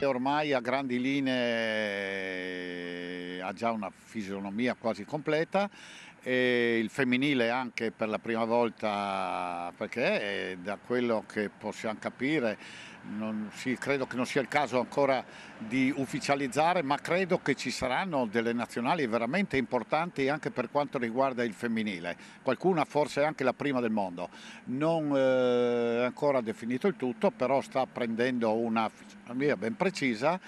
Ormai a grandi linee ha già una fisionomia quasi completa e il femminile anche per la prima volta, perché da quello che possiamo capire credo che non sia il caso ancora di ufficializzare, ma credo che ci saranno delle nazionali veramente importanti anche per quanto riguarda il femminile, qualcuna forse anche la prima del mondo. Non è ancora definito il tutto, però sta prendendo una fisionomia ben precisa.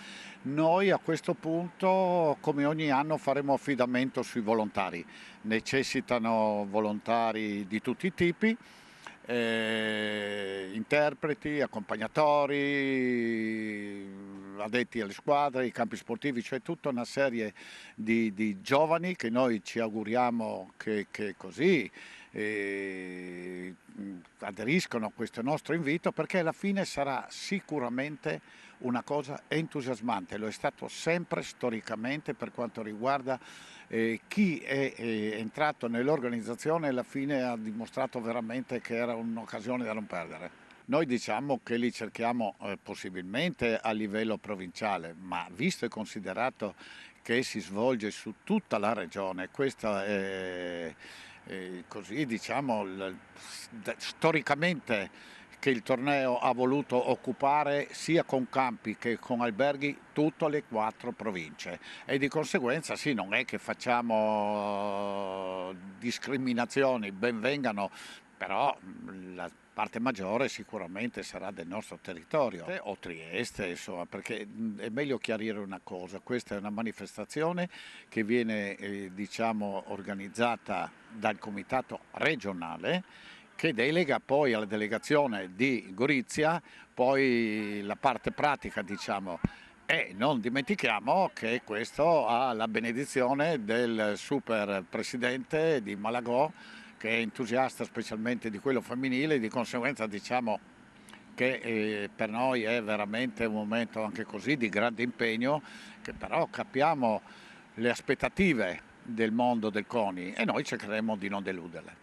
Noi a questo punto, come ogni anno, faremo affidamento sui volontari. Necessitano volontari di tutti i tipi, interpreti, accompagnatori, addetti alle squadre, ai campi sportivi, cioè tutta una serie di giovani che noi ci auguriamo che così aderiscono a questo nostro invito, perché alla fine sarà sicuramente una cosa entusiasmante, lo è stato sempre storicamente per quanto riguarda chi è entrato nell'organizzazione, alla fine ha dimostrato veramente che era un'occasione da non perdere. Noi diciamo che li cerchiamo possibilmente a livello provinciale, ma visto e considerato che si svolge su tutta la regione, questa è così diciamo storicamente che il torneo ha voluto occupare sia con campi che con alberghi tutte le 4 province e di conseguenza sì, non è che facciamo discriminazioni, ben vengano, però la parte maggiore sicuramente sarà del nostro territorio o Trieste, insomma, perché è meglio chiarire una cosa: questa è una manifestazione che viene diciamo organizzata dal comitato regionale, che delega poi alla delegazione di Gorizia poi la parte pratica, diciamo. E non dimentichiamo che questo ha la benedizione del super presidente di Malagò, che è entusiasta specialmente di quello femminile, di conseguenza diciamo che per noi è veramente un momento anche così di grande impegno, che però capiamo le aspettative del mondo del CONI e noi cercheremo di non deluderle.